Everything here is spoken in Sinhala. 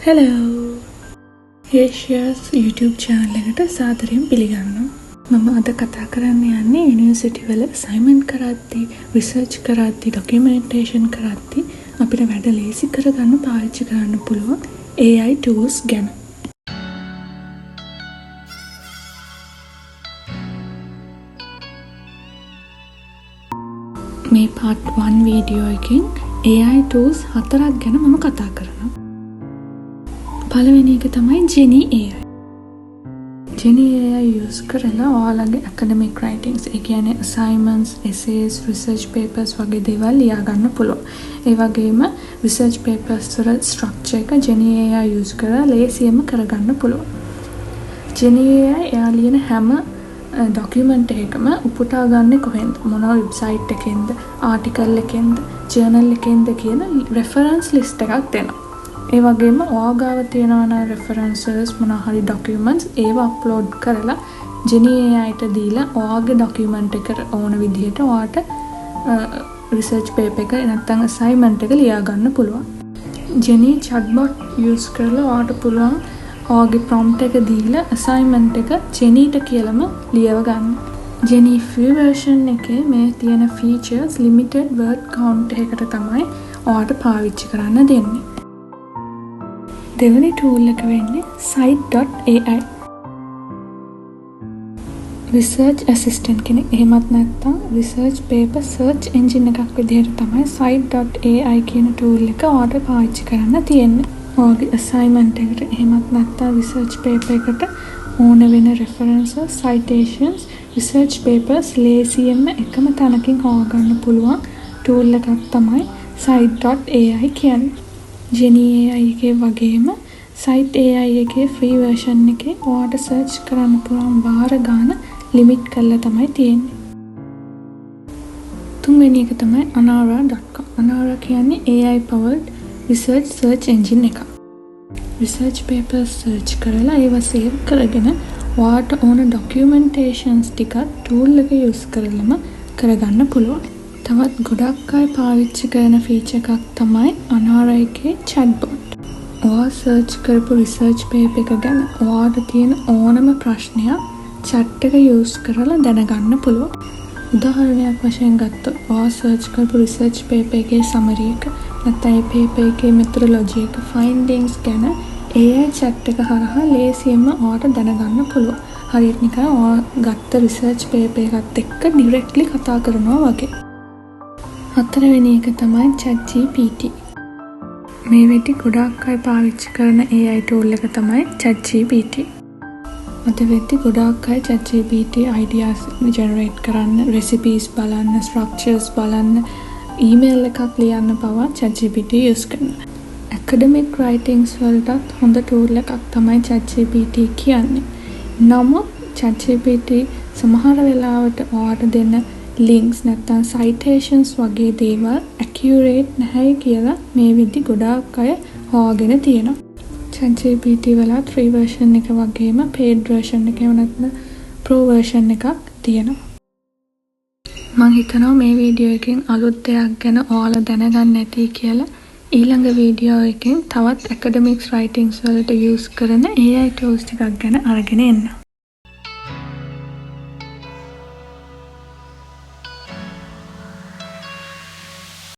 Hello! Asia's YouTube channel එකට සාදරයෙන් පිළිගන්නවා. මම අද කතා කරන්න යන්නේ යුනිවර්සිටි වල assignment කරද්දී, research කරද්දී, documentation කරද්දී අපිට වැඩ ලේසි කරගන්න පාවිච්චි කරන්න පුළුවන් AI tools ගැන. මේ part 1 වීඩියෝ එකෙන් AI tools 4ක් ගැන මම කතා කරනවා. පළවෙනි එක තමයි Genie AI. Genie AI use කරලා ඔයාලගේ academic writings, ඒ කියන්නේ assignments, essays, research papers වගේ දේවල් ලියා ගන්න පුළුවන්. ඒ වගේම research papers වල structure එක Genie AI use කරලා ලේසියෙන්ම කරගන්න පුළුවන්. Genie AI එයා ලියන හැම document එකකම උපුටා ගන්න කොහෙන්ද, මොන website එකෙන්ද, article එකෙන්ද, journal එකෙන්ද කියන reference list එකක් දෙනවා. ඒ වගේම ඔයාගාව තියෙනවා නම් references මොනවා හරි documents ඒවා upload කරලා Genie AIට දීලා ඔයාගේ document එකට ඕන විදිහට ඔයාට research paper එක නැත්නම් assignment එක ලියා ගන්න පුළුවන්. Genie chatbot use කරලා ඔයාට පුළුවන් ඔයාගේ prompt එක දීලා assignment එක Genieට කියලාම ලියව ගන්න. Genie free version එකේ මේ තියෙන features limited word count එකකට තමයි ඔයාට පාවිච්චි කරන්න දෙන්නේ. දෙවැනි tool එක වෙන්නේ Site.ai. research assistant කෙනෙක්. එහෙමත් නැත්නම් research paper search engine එකක් විදිහට තමයි Site.ai කියන tool එක ඔයාලට පාවිච්චි කරන්න තියෙන්නේ. ඔයාගේ assignment එකට එහෙමත් නැත්නම් research paper එකට ඕන වෙන references, citations, research papers ලේසියෙන්ම එකම තැනකින් හොයාගන්න පුළුවන් tool එකක් තමයි Site.ai කියන්නේ. Genie AI එකේ වගේම Site AI එකේ free version එකේ ඔයාට search කරන්න පුළුවන් වාර ගාන limit කරලා තමයි තියෙන්නේ. තුන්වෙනි එක තමයි Anara.com. Anara කියන්නේ AI powered research search engine එකක්. research papers search කරලා ඒවා save කරගෙන ඔයාට ඕන documentations ටික tool එක use කරලම කරගන්න පුළුවන්. තවත් ගොඩක් අය පාවිච්චි කරන feature එකක් තමයි Anara එකේ chatbot. ඔයා search කරපු research paper එක ගැන ඔයාට තියෙන ඕනම ප්‍රශ්නයක් chat එක use කරලා දැනගන්න පුළුවන්. උදාහරණයක් වශයෙන් ගත්තොත් ඔයා search කරපු research paper එකේ summary එක නැත්නම් ඒ paper එකේ methodology එක findings ගැන AI chat එක හරහා ලේසියෙන්ම ඔයාට දැනගන්න පුළුවන්. හරියට නිකන් ඔයා ගත්ත research paper එකත් එක්ක directly කතා කරනවා වගේ. හතරවෙනි එක තමයි ChatGPT. මේ වෙද්දි ගොඩාක් අය පාවිච්චි කරන AI tool එක තමයි ChatGPT. අද වෙද්දි ගොඩාක් අය ChatGPT ideas generate කරන්න, recipes බලන්න, structures බලන්න, email එකක් ලියන්න පවා ChatGPT use කරනවා. academic writings වලටත් හොඳ tool එකක් තමයි ChatGPT කියන්නේ. නමුත් ChatGPT සමහර වෙලාවට ඔයාට දෙන්න links නැත්නම් citations වගේ දේවල් accurate නැහැ කියලා මේ විදි ගොඩාක් අය හොයාගෙන තියෙනවා. ChatGPT වලත් free version එක වගේම paid version එක නැත්නම් pro version එකක් තියෙනවා. මම හිතනවා මේ වීඩියෝ එකෙන් අලුත් දෙයක් ගැන ඔයාලා දැනගන්න ඇති කියලා. ඊළඟ වීඩියෝ එකෙන් තවත් academics writings වලට use කරන AI tools ටිකක් ගැන අරගෙන එන්න.